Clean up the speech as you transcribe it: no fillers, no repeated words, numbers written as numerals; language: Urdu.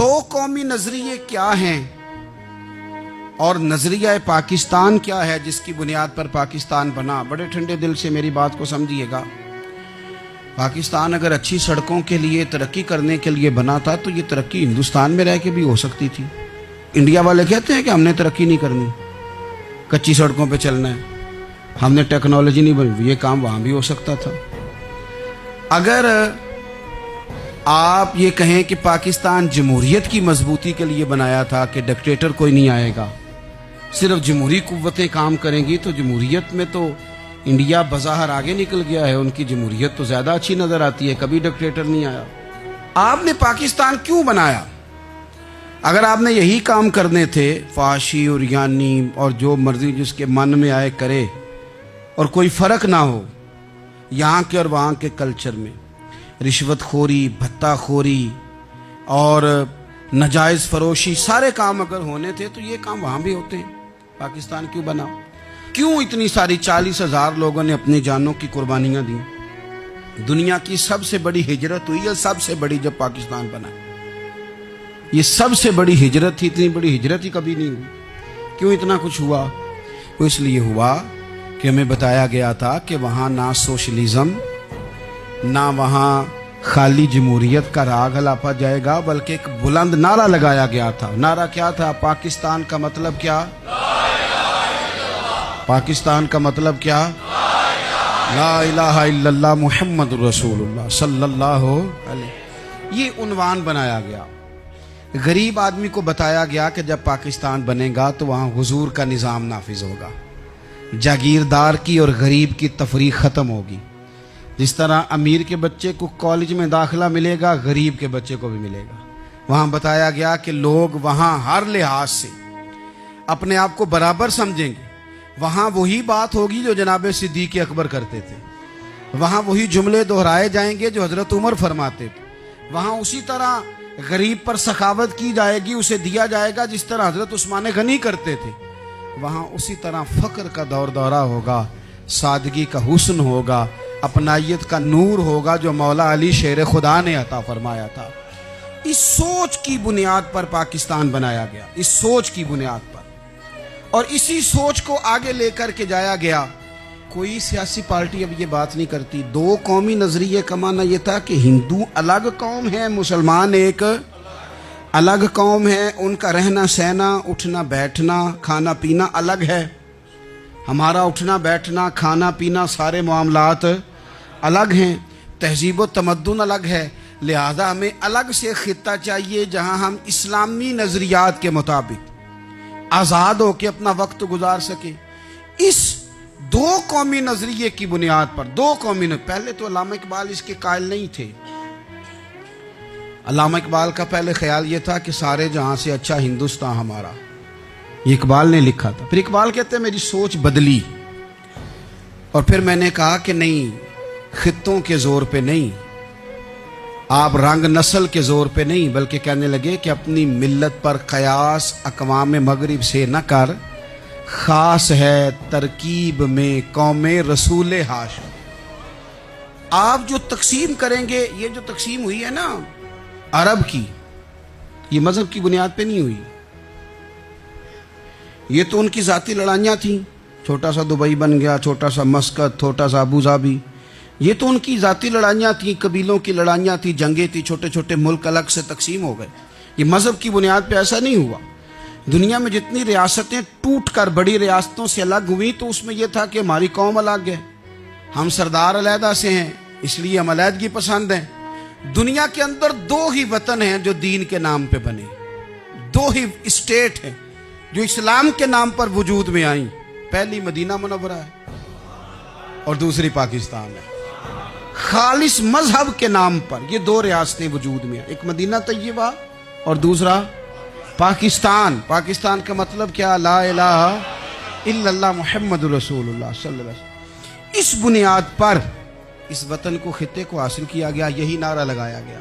دو قومی نظریے کیا ہیں اور نظریہ پاکستان کیا ہے جس کی بنیاد پر پاکستان بنا؟ بڑے ٹھنڈے دل سے میری بات کو سمجھیے گا۔ پاکستان اگر اچھی سڑکوں کے لیے، ترقی کرنے کے لیے بنا تھا تو یہ ترقی ہندوستان میں رہ کے بھی ہو سکتی تھی۔ انڈیا والے کہتے ہیں کہ ہم نے ترقی نہیں کرنی، کچی سڑکوں پہ چلنا ہے، ہم نے ٹیکنالوجی نہیں بنی، یہ کام وہاں بھی ہو سکتا تھا۔ اگر آپ یہ کہیں کہ پاکستان جمہوریت کی مضبوطی کے لیے بنایا تھا کہ ڈکٹیٹر کوئی نہیں آئے گا، صرف جمہوری قوتیں کام کریں گی، تو جمہوریت میں تو انڈیا بظاہر آگے نکل گیا ہے، ان کی جمہوریت تو زیادہ اچھی نظر آتی ہے، کبھی ڈکٹیٹر نہیں آیا۔ آپ نے پاکستان کیوں بنایا؟ اگر آپ نے یہی کام کرنے تھے، فحاشی اور یانی اور جو مرضی جس کے من میں آئے کرے، اور کوئی فرق نہ ہو یہاں کے اور وہاں کے کلچر میں، رشوت خوری، بھتہ خوری اور ناجائز فروشی، سارے کام اگر ہونے تھے تو یہ کام وہاں بھی ہوتے ہیں۔ پاکستان کیوں بنا؟ کیوں اتنی ساری 40,000 لوگوں نے اپنی جانوں کی قربانیاں دیں؟ دنیا کی سب سے بڑی ہجرت ہوئی ہے، سب سے بڑی، جب پاکستان بنا۔ یہ سب سے بڑی ہجرت تھی، اتنی بڑی ہجرت ہی کبھی نہیں ہوئی۔ کیوں اتنا کچھ ہوا؟ وہ اس لیے ہوا کہ ہمیں بتایا گیا تھا کہ وہاں نہ سوشلزم، نہ وہاں خالی جمہوریت کا راگ ہلاپا جائے گا، بلکہ ایک بلند نعرہ لگایا گیا تھا۔ نعرہ کیا تھا؟ پاکستان کا مطلب کیا؟ پاکستان کا مطلب کیا؟ لا الہ الا اللہ محمد رسول اللہ صلی اللہ علیہ۔ یہ عنوان بنایا گیا۔ غریب آدمی کو بتایا گیا کہ جب پاکستان بنے گا تو وہاں حضور کا نظام نافذ ہوگا، جاگیردار کی اور غریب کی تفریق ختم ہوگی۔ جس طرح امیر کے بچے کو کالج میں داخلہ ملے گا، غریب کے بچے کو بھی ملے گا۔ وہاں بتایا گیا کہ لوگ وہاں ہر لحاظ سے اپنے آپ کو برابر سمجھیں گے۔ وہاں وہی بات ہوگی جو جناب صدیق اکبر کرتے تھے، وہاں وہی جملے دہرائے جائیں گے جو حضرت عمر فرماتے تھے، وہاں اسی طرح غریب پر سخاوت کی جائے گی، اسے دیا جائے گا جس طرح حضرت عثمان غنی کرتے تھے، وہاں اسی طرح فقر کا دور دورہ ہوگا، سادگی کا حسن ہوگا، اپنائیت کا نور ہوگا جو مولا علی شیر خدا نے عطا فرمایا تھا۔ اس سوچ کی بنیاد پر پاکستان بنایا گیا، اس سوچ کی بنیاد پر، اور اسی سوچ کو آگے لے کر کے جایا گیا۔ کوئی سیاسی پارٹی اب یہ بات نہیں کرتی۔ دو قومی نظریے کا معنی یہ تھا کہ ہندو الگ قوم ہے، مسلمان ایک الگ قوم ہے، ان کا رہنا سہنا، اٹھنا بیٹھنا، کھانا پینا الگ ہے، ہمارا اٹھنا بیٹھنا، کھانا پینا، سارے معاملات الگ ہیں، تہذیب و تمدن الگ ہے، لہذا ہمیں الگ سے خطہ چاہیے جہاں ہم اسلامی نظریات کے مطابق آزاد ہو کے اپنا وقت گزار سکیں۔ اس دو قومی نظریے کی بنیاد پر، دو قومی پہلے تو علامہ اقبال اس کے قائل نہیں تھے۔ علامہ اقبال کا پہلے خیال یہ تھا کہ سارے جہاں سے اچھا ہندوستان ہمارا، یہ اقبال نے لکھا تھا۔ پھر اقبال کہتے ہیں میری سوچ بدلی، اور پھر میں نے کہا کہ نہیں، خطوں کے زور پہ نہیں، آپ رنگ نسل کے زور پہ نہیں، بلکہ کہنے لگے کہ اپنی ملت پر قیاس اقوام مغرب سے نہ کر، خاص ہے ترکیب میں قوم رسول ہاشم۔ آپ جو تقسیم کریں گے، یہ جو تقسیم ہوئی ہے نا عرب کی، یہ مذہب کی بنیاد پہ نہیں ہوئی، یہ تو ان کی ذاتی لڑائیاں تھیں۔ چھوٹا سا دبئی بن گیا، چھوٹا سا مسقط، چھوٹا سا ابوظہبی، یہ تو ان کی ذاتی لڑائیاں تھیں، قبیلوں کی لڑائیاں تھیں، جنگیں تھیں، چھوٹے چھوٹے ملک الگ سے تقسیم ہو گئے۔ یہ مذہب کی بنیاد پہ ایسا نہیں ہوا۔ دنیا میں جتنی ریاستیں ٹوٹ کر بڑی ریاستوں سے الگ ہوئی تو اس میں یہ تھا کہ ہماری قوم الگ ہے، ہم سردار علیحدہ سے ہیں، اس لیے ہم علیحدگی پسند ہیں۔ دنیا کے اندر دو ہی وطن ہیں جو دین کے نام پہ بنے، دو ہی اسٹیٹ ہیں جو اسلام کے نام پر وجود میں آئیں، پہلی مدینہ منورہ ہے اور دوسری پاکستان ہے۔ خالص مذہب کے نام پر یہ دو ریاستیں وجود میں ہیں، ایک مدینہ طیبہ اور دوسرا پاکستان۔ پاکستان کا مطلب کیا؟ لا الہ الا اللہ محمد رسول اللہ صلی اللہ علیہ وسلم۔ اس بنیاد پر اس وطن کو، خطے کو حاصل کیا گیا، یہی نعرہ لگایا گیا۔